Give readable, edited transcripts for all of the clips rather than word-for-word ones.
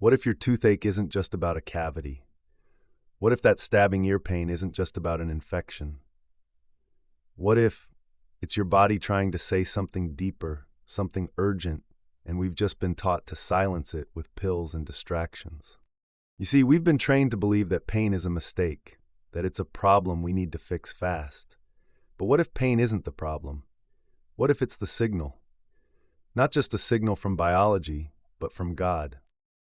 What if your toothache isn't just about a cavity? What if that stabbing ear pain isn't just about an infection? What if it's your body trying to say something deeper, something urgent, and we've just been taught to silence it with pills and distractions? You see, we've been trained to believe that pain is a mistake, that it's a problem we need to fix fast. But what if pain isn't the problem? What if it's the signal? Not just a signal from biology, but from God.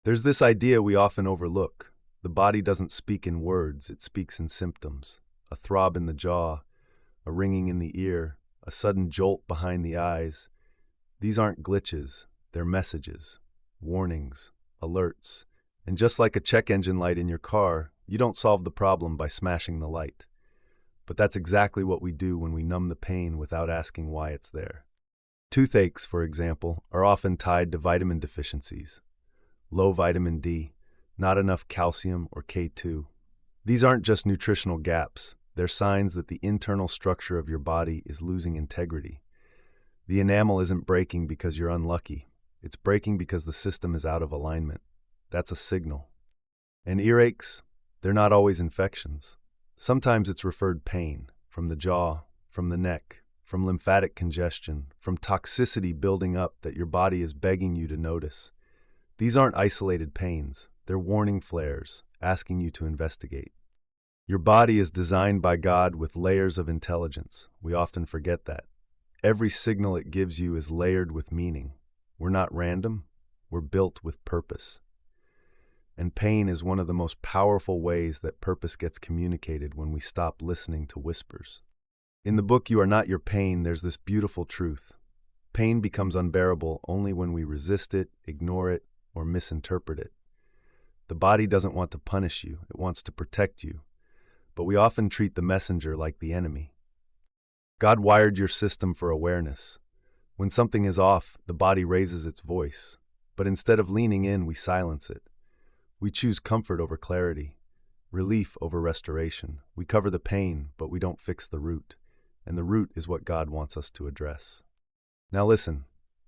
There's this idea we often overlook. The body doesn't speak in words, it speaks in symptoms. A throb in the jaw, a ringing in the ear, a sudden jolt behind the eyes. These aren't glitches, they're messages, warnings, alerts. And just like a check engine light in your car, you don't solve the problem by smashing the light. But that's exactly what we do when we numb the pain without asking why it's there. Toothaches, for example, are often tied to vitamin deficiencies. Low vitamin D, not enough calcium or K2. These aren't just nutritional gaps, they're signs that the internal structure of your body is losing integrity. The enamel isn't breaking because you're unlucky, it's breaking because the system is out of alignment. That's a signal. And earaches, they're not always infections. Sometimes it's referred pain, from the jaw, from the neck, from lymphatic congestion, from toxicity building up that your body is begging you to notice. These aren't isolated pains, they're warning flares, asking you to investigate. Your body is designed by God with layers of intelligence. We often forget that. Every signal it gives you is layered with meaning. We're not random, we're built with purpose. And pain is one of the most powerful ways that purpose gets communicated when we stop listening to whispers. In the book You Are Not Your Pain, there's this beautiful truth. Pain becomes unbearable only when we resist it, ignore it, or misinterpret it. The body doesn't want to punish you, it wants to protect you. But we often treat the messenger like the enemy. God wired your system for awareness. When something is off, the body raises its voice. But instead of leaning in, we silence it. We choose comfort over clarity, relief over restoration. We cover the pain, but we don't fix the root. And the root is what God wants us to address. Now listen,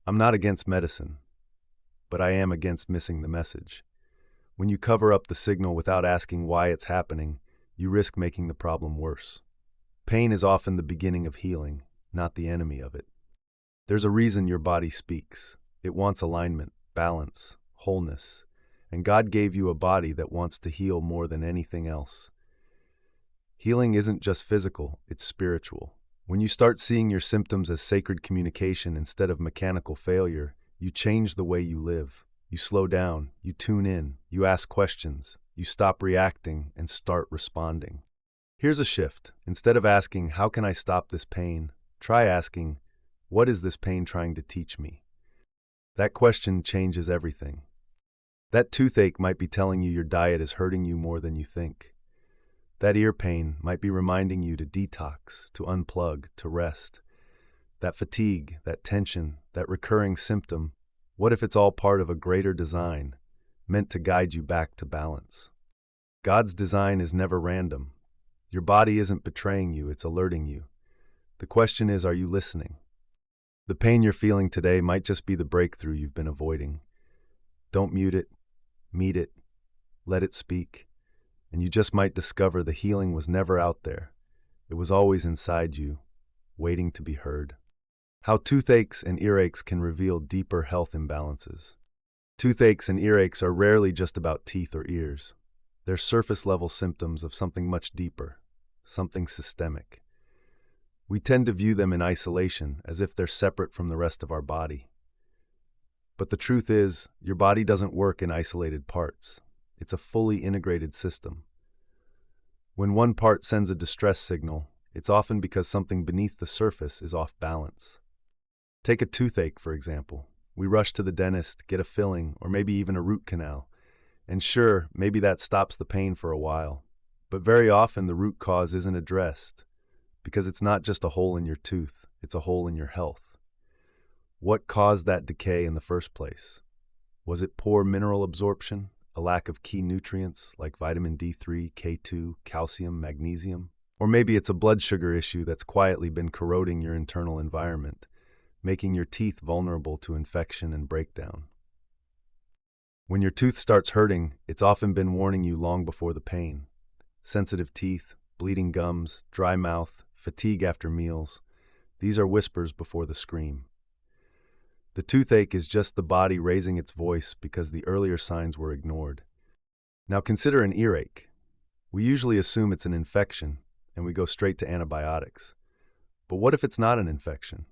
I'm not against medicine, but I am against missing the message. When you cover up the signal without asking why it's happening, you risk making the problem worse. Pain is often the beginning of healing, not the enemy of it. There's a reason your body speaks. It wants alignment, balance, wholeness. And God gave you a body that wants to heal more than anything else. Healing isn't just physical, it's spiritual. When you start seeing your symptoms as sacred communication instead of mechanical failure, you change the way you live. You slow down, you tune in, you ask questions, you stop reacting and start responding. Here's a shift. Instead of asking, how can I stop this pain? Try asking, what is this pain trying to teach me? That question changes everything. That toothache might be telling you your diet is hurting you more than you think. That ear pain might be reminding you to detox, to unplug, to rest. That fatigue, that tension, that recurring symptom, what if it's all part of a greater design, meant to guide you back to balance? God's design is never random. Your body isn't betraying you, it's alerting you. The question is, are you listening? The pain you're feeling today might just be the breakthrough you've been avoiding. Don't mute it, meet it, let it speak, and you just might discover the healing was never out there. It was always inside you, waiting to be heard. How toothaches and earaches can reveal deeper health imbalances. Toothaches and earaches are rarely just about teeth or ears. They're surface-level symptoms of something much deeper, something systemic. We tend to view them in isolation, as if they're separate from the rest of our body. But the truth is, your body doesn't work in isolated parts. It's a fully integrated system. When one part sends a distress signal, it's often because something beneath the surface is off balance. Take a toothache, for example. We rush to the dentist, get a filling, or maybe even a root canal. And sure, maybe that stops the pain for a while. But very often the root cause isn't addressed, because it's not just a hole in your tooth, it's a hole in your health. What caused that decay in the first place? Was it poor mineral absorption, a lack of key nutrients like vitamin D3, K2, calcium, magnesium? Or maybe it's a blood sugar issue that's quietly been corroding your internal environment, making your teeth vulnerable to infection and breakdown. When your tooth starts hurting, it's often been warning you long before the pain. Sensitive teeth, bleeding gums, dry mouth, fatigue after meals. These are whispers before the scream. The toothache is just the body raising its voice because the earlier signs were ignored. Now consider an earache. We usually assume it's an infection, and we go straight to antibiotics. But what if it's not an infection?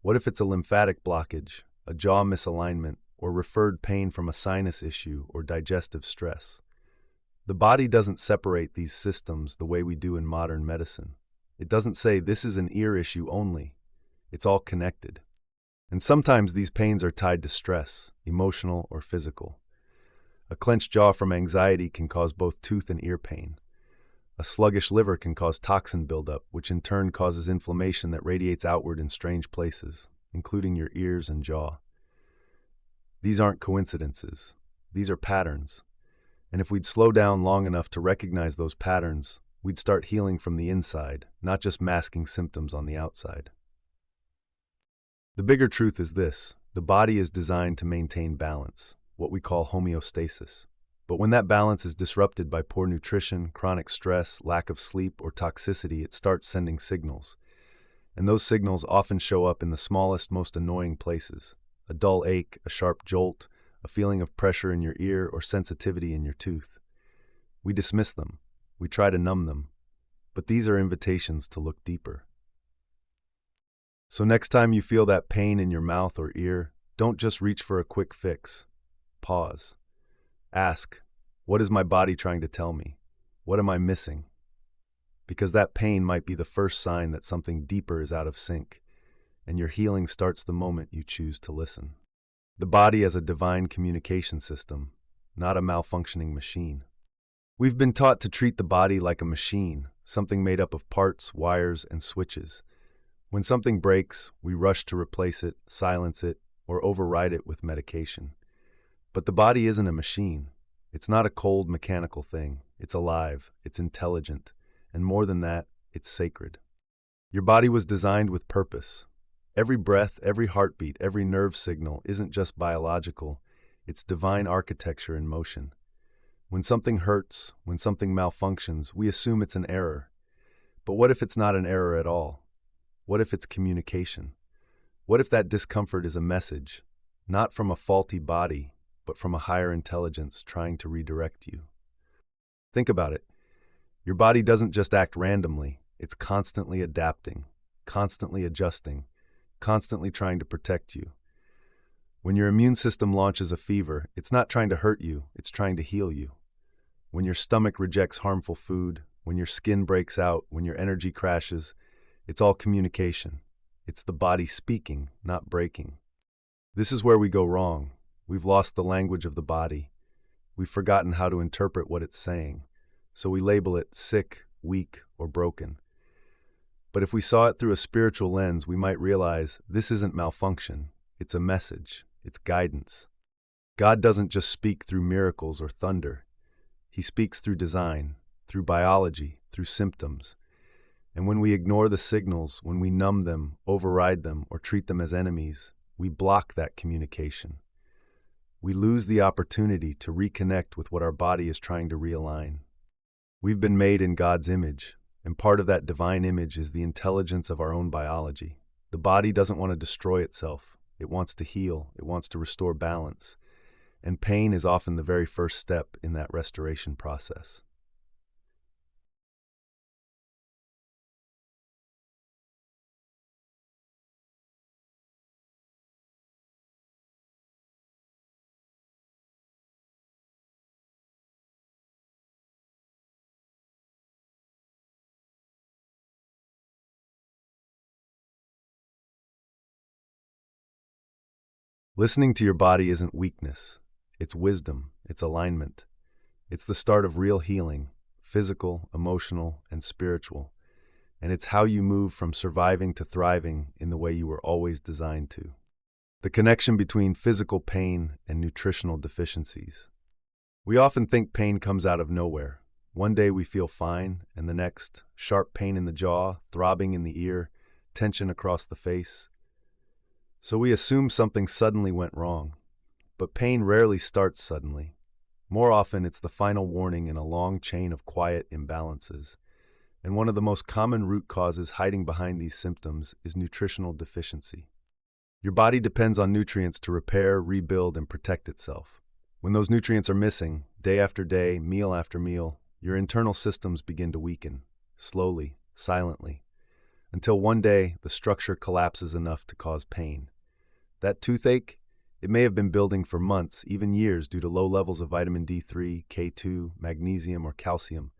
What if it's a lymphatic blockage, a jaw misalignment, or referred pain from a sinus issue or digestive stress? The body doesn't separate these systems the way we do in modern medicine. It doesn't say this is an ear issue only. It's all connected. And sometimes these pains are tied to stress, emotional or physical. A clenched jaw from anxiety can cause both tooth and ear pain. A sluggish liver can cause toxin buildup, which in turn causes inflammation that radiates outward in strange places, including your ears and jaw. These aren't coincidences. These are patterns. And if we'd slow down long enough to recognize those patterns, we'd start healing from the inside, not just masking symptoms on the outside. The bigger truth is this: the body is designed to maintain balance, what we call homeostasis. But when that balance is disrupted by poor nutrition, chronic stress, lack of sleep, or toxicity, it starts sending signals. And those signals often show up in the smallest, most annoying places: a dull ache, a sharp jolt, a feeling of pressure in your ear, or sensitivity in your tooth. We dismiss them. We try to numb them. But these are invitations to look deeper. So next time you feel that pain in your mouth or ear, don't just reach for a quick fix. Pause. Ask, what is my body trying to tell me? What am I missing? Because that pain might be the first sign that something deeper is out of sync, and your healing starts the moment you choose to listen. The body as a divine communication system, not a malfunctioning machine. We've been taught to treat the body like a machine, something made up of parts, wires, and switches. When something breaks, we rush to replace it, silence it, or override it with medication. But the body isn't a machine. It's not a cold, mechanical thing. It's alive, it's intelligent, and more than that, it's sacred. Your body was designed with purpose. Every breath, every heartbeat, every nerve signal isn't just biological, it's divine architecture in motion. When something hurts, when something malfunctions, we assume it's an error. But what if it's not an error at all? What if it's communication? What if that discomfort is a message, not from a faulty body, but from a higher intelligence trying to redirect you? Think about it. Your body doesn't just act randomly, it's constantly adapting, constantly adjusting, constantly trying to protect you. When your immune system launches a fever, it's not trying to hurt you, it's trying to heal you. When your stomach rejects harmful food, when your skin breaks out, when your energy crashes, it's all communication. It's the body speaking, not breaking. This is where we go wrong. We've lost the language of the body. We've forgotten how to interpret what it's saying. So we label it sick, weak, or broken. But if we saw it through a spiritual lens, we might realize this isn't malfunction. It's a message. It's guidance. God doesn't just speak through miracles or thunder. He speaks through design, through biology, through symptoms. And when we ignore the signals, when we numb them, override them, or treat them as enemies, we block that communication. We lose the opportunity to reconnect with what our body is trying to realign. We've been made in God's image, and part of that divine image is the intelligence of our own biology. The body doesn't want to destroy itself. It wants to heal. It wants to restore balance. And pain is often the very first step in that restoration process. Listening to your body isn't weakness. It's wisdom. It's alignment. It's the start of real healing, physical, emotional, and spiritual. And it's how you move from surviving to thriving in the way you were always designed to. The connection between physical pain and nutritional deficiencies. We often think pain comes out of nowhere. One day we feel fine, and the next, sharp pain in the jaw, throbbing in the ear, tension across the face. So we assume something suddenly went wrong. But pain rarely starts suddenly. More often, it's the final warning in a long chain of quiet imbalances. And one of the most common root causes hiding behind these symptoms is nutritional deficiency. Your body depends on nutrients to repair, rebuild, and protect itself. When those nutrients are missing, day after day, meal after meal, your internal systems begin to weaken, slowly, silently, until one day the structure collapses enough to cause pain. That toothache, it may have been building for months, even years, due to low levels of vitamin D3, K2, magnesium, or calcium.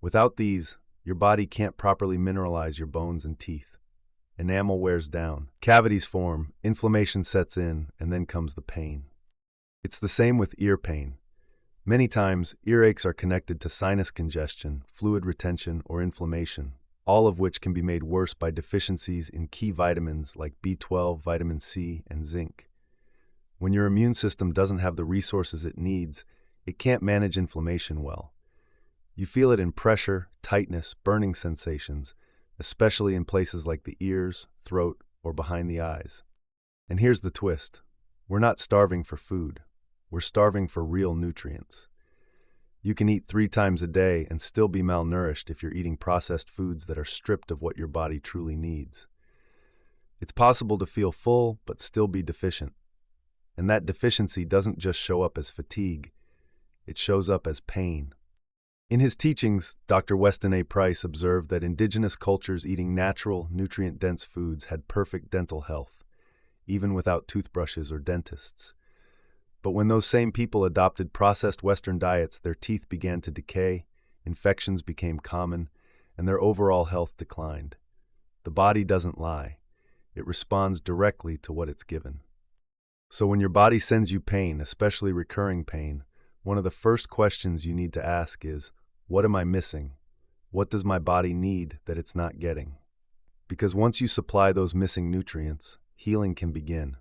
Without these, your body can't properly mineralize your bones and teeth. Enamel wears down, cavities form, inflammation sets in, and then comes the pain. It's the same with ear pain. Many times, earaches are connected to sinus congestion, fluid retention, or inflammation, all of which can be made worse by deficiencies in key vitamins like B12, vitamin C, and zinc. When your immune system doesn't have the resources it needs, it can't manage inflammation well. You feel it in pressure, tightness, burning sensations, especially in places like the ears, throat, or behind the eyes. And here's the twist. We're not starving for food. We're starving for real nutrients. You can eat 3 times a day and still be malnourished if you're eating processed foods that are stripped of what your body truly needs. It's possible to feel full but still be deficient. And that deficiency doesn't just show up as fatigue, it shows up as pain. In his teachings, Dr. Weston A. Price observed that indigenous cultures eating natural, nutrient-dense foods had perfect dental health, even without toothbrushes or dentists. But when those same people adopted processed Western diets, their teeth began to decay, infections became common, and their overall health declined. The body doesn't lie. It responds directly to what it's given. So when your body sends you pain, especially recurring pain, one of the first questions you need to ask is, what am I missing? What does my body need that it's not getting? Because once you supply those missing nutrients, healing can begin.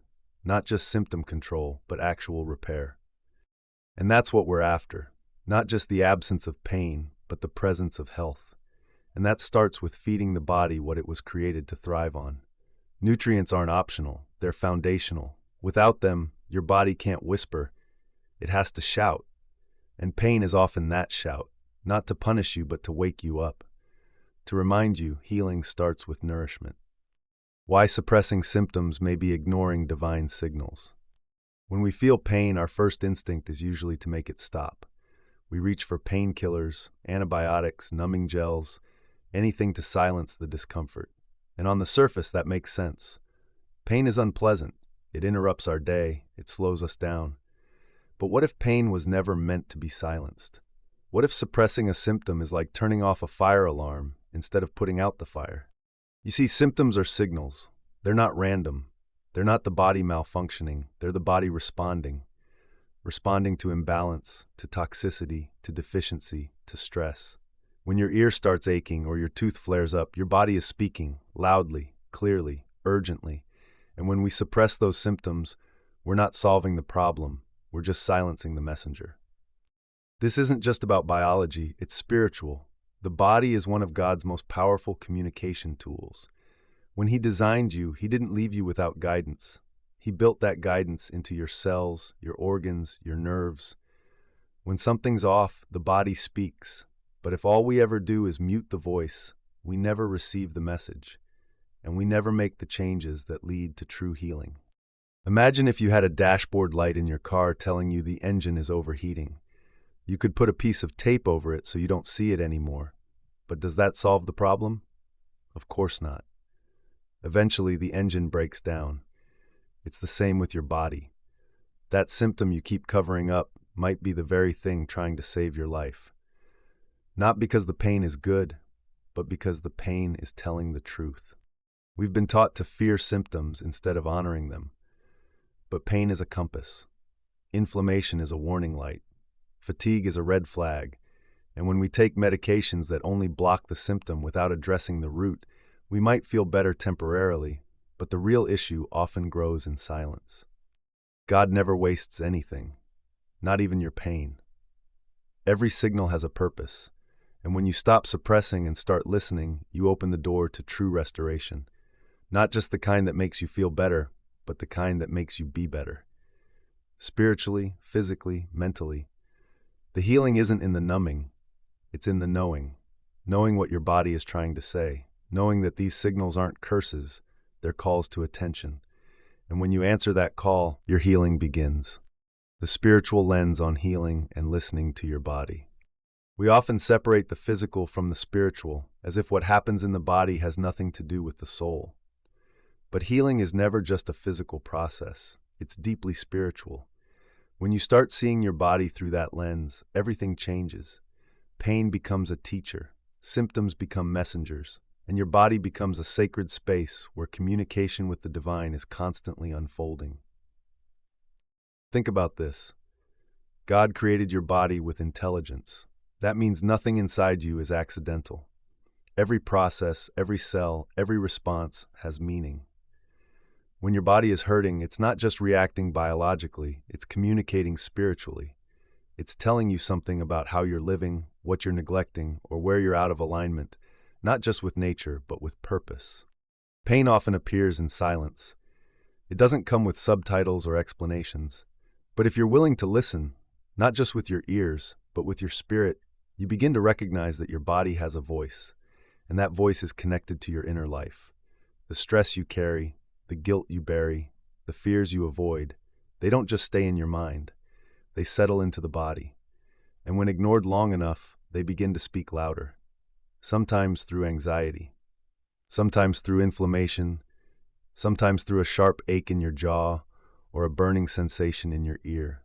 Not just symptom control, but actual repair. And that's what we're after. Not just the absence of pain, but the presence of health. And that starts with feeding the body what it was created to thrive on. Nutrients aren't optional, they're foundational. Without them, your body can't whisper, it has to shout. And pain is often that shout, not to punish you, but to wake you up. To remind you, healing starts with nourishment. Why suppressing symptoms may be ignoring divine signals. When we feel pain, our first instinct is usually to make it stop. We reach for painkillers, antibiotics, numbing gels, anything to silence the discomfort. And on the surface, that makes sense. Pain is unpleasant. It interrupts our day. It slows us down. But what if pain was never meant to be silenced? What if suppressing a symptom is like turning off a fire alarm instead of putting out the fire? You see, symptoms are signals. They're not random. They're not the body malfunctioning. They're the body responding to imbalance, to toxicity, to deficiency, to stress. When your ear starts aching or your tooth flares up, your body is speaking loudly, clearly, urgently. And when we suppress those symptoms, we're not solving the problem. We're just silencing the messenger. This isn't just about biology, it's spiritual. The body is one of God's most powerful communication tools. When He designed you, He didn't leave you without guidance. He built that guidance into your cells, your organs, your nerves. When something's off, the body speaks. But if all we ever do is mute the voice, we never receive the message, and we never make the changes that lead to true healing. Imagine if you had a dashboard light in your car telling you the engine is overheating. You could put a piece of tape over it so you don't see it anymore. But does that solve the problem? Of course not. Eventually, the engine breaks down. It's the same with your body. That symptom you keep covering up might be the very thing trying to save your life. Not because the pain is good, but because the pain is telling the truth. We've been taught to fear symptoms instead of honoring them. But pain is a compass. Inflammation is a warning light. Fatigue is a red flag. And when we take medications that only block the symptom without addressing the root, we might feel better temporarily, but the real issue often grows in silence. God never wastes anything, not even your pain. Every signal has a purpose, and when you stop suppressing and start listening, you open the door to true restoration. Not just the kind that makes you feel better, but the kind that makes you be better. spiritually, physically, mentally. The healing isn't in the numbing, it's in the knowing. Knowing what your body is trying to say. Knowing that these signals aren't curses, they're calls to attention. And when you answer that call, your healing begins. The spiritual lens on healing and listening to your body. We often separate the physical from the spiritual, as if what happens in the body has nothing to do with the soul. But healing is never just a physical process. It's deeply spiritual. When you start seeing your body through that lens, everything changes. Pain becomes a teacher, symptoms become messengers, and your body becomes a sacred space where communication with the divine is constantly unfolding. Think about this. God created your body with intelligence. That means nothing inside you is accidental. Every process, every cell, every response has meaning. When your body is hurting, it's not just reacting biologically, it's communicating spiritually. It's telling you something about how you're living, what you're neglecting, or where you're out of alignment, not just with nature, but with purpose. Pain often appears in silence. It doesn't come with subtitles or explanations. But if you're willing to listen, not just with your ears, but with your spirit, you begin to recognize that your body has a voice, and that voice is connected to your inner life. The stress you carry, the guilt you bury, the fears you avoid, they don't just stay in your mind. They settle into the body. And when ignored long enough, they begin to speak louder. Sometimes through anxiety, sometimes through inflammation, sometimes through a sharp ache in your jaw or a burning sensation in your ear.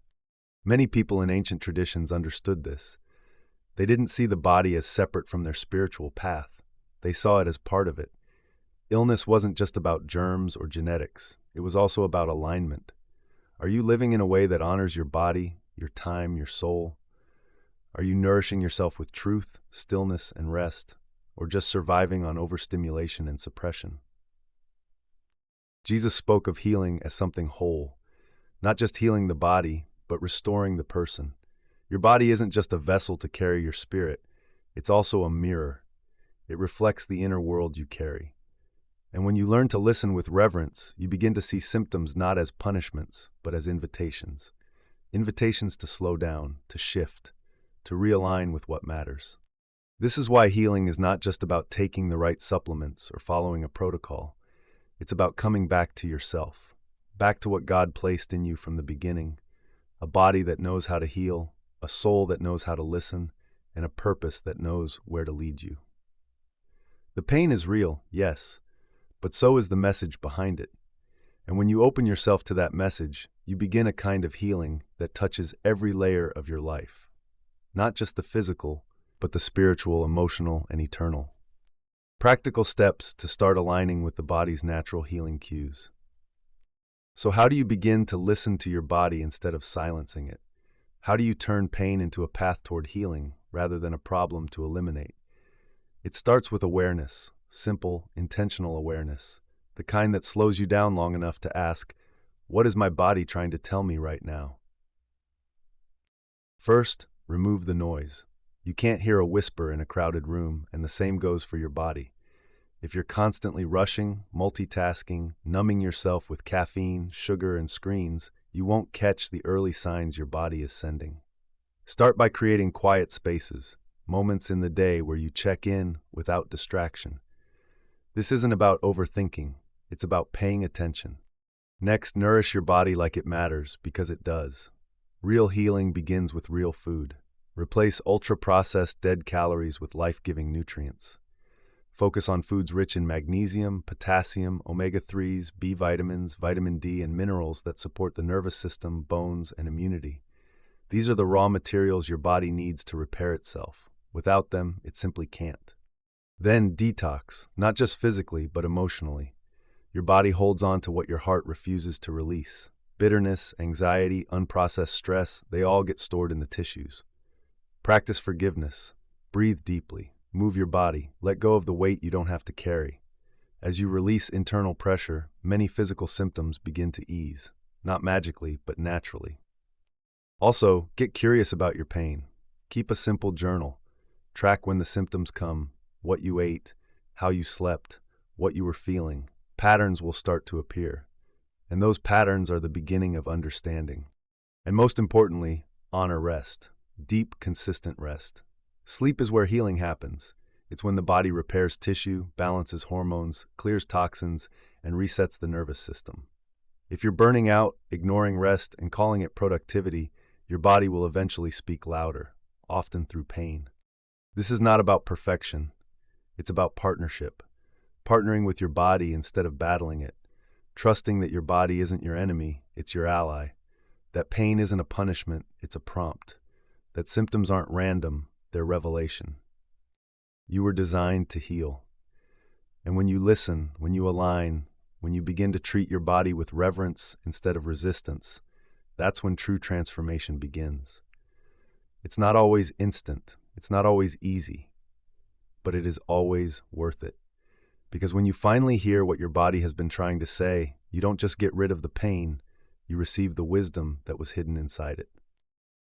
Many people in ancient traditions understood this. They didn't see the body as separate from their spiritual path. They saw it as part of it. Illness wasn't just about germs or genetics. It was also about alignment. Are you living in a way that honors your body, your time, your soul? Are you nourishing yourself with truth, stillness, and rest, or just surviving on overstimulation and suppression? Jesus spoke of healing as something whole, not just healing the body, but restoring the person. Your body isn't just a vessel to carry your spirit, it's also a mirror. It reflects the inner world you carry. And when you learn to listen with reverence, you begin to see symptoms not as punishments, but as invitations. Invitations to slow down, to shift, to realign with what matters. This is why healing is not just about taking the right supplements or following a protocol. It's about coming back to yourself, back to what God placed in you from the beginning, a body that knows how to heal, a soul that knows how to listen, and a purpose that knows where to lead you. The pain is real, yes, but so is the message behind it. And when you open yourself to that message, you begin a kind of healing that touches every layer of your life. Not just the physical, but the spiritual, emotional, and eternal. Practical steps to start aligning with the body's natural healing cues. So how do you begin to listen to your body instead of silencing it? How do you turn pain into a path toward healing rather than a problem to eliminate? It starts with awareness, simple, intentional awareness, the kind that slows you down long enough to ask, what is my body trying to tell me right now? First, remove the noise. You can't hear a whisper in a crowded room, and the same goes for your body. If you're constantly rushing, multitasking, numbing yourself with caffeine, sugar, and screens, you won't catch the early signs your body is sending. Start by creating quiet spaces, moments in the day where you check in without distraction. This isn't about overthinking, it's about paying attention. Next, nourish your body like it matters, because it does. Real healing begins with real food. Replace ultra-processed dead calories with life-giving nutrients. Focus on foods rich in magnesium, potassium, omega-3s, B vitamins, vitamin D, and minerals that support the nervous system, bones, and immunity. These are the raw materials your body needs to repair itself. Without them, it simply can't. Then detox, not just physically, but emotionally. Your body holds on to what your heart refuses to release. Bitterness, anxiety, unprocessed stress, they all get stored in the tissues. Practice forgiveness. Breathe deeply. Move your body. Let go of the weight you don't have to carry. As you release internal pressure, many physical symptoms begin to ease. Not magically, but naturally. Also, get curious about your pain. Keep a simple journal. Track when the symptoms come, what you ate, how you slept, what you were feeling. Patterns will start to appear. And those patterns are the beginning of understanding. And most importantly, honor rest. Deep, consistent rest. Sleep is where healing happens. It's when the body repairs tissue, balances hormones, clears toxins, and resets the nervous system. If you're burning out, ignoring rest, and calling it productivity, your body will eventually speak louder, often through pain. This is not about perfection. It's about partnership. Partnering with your body instead of battling it. Trusting that your body isn't your enemy, it's your ally. That pain isn't a punishment, it's a prompt. That symptoms aren't random, they're revelation. You were designed to heal. And when you listen, when you align, when you begin to treat your body with reverence instead of resistance, that's when true transformation begins. It's not always instant, it's not always easy, but it is always worth it. Because when you finally hear what your body has been trying to say, you don't just get rid of the pain, you receive the wisdom that was hidden inside it.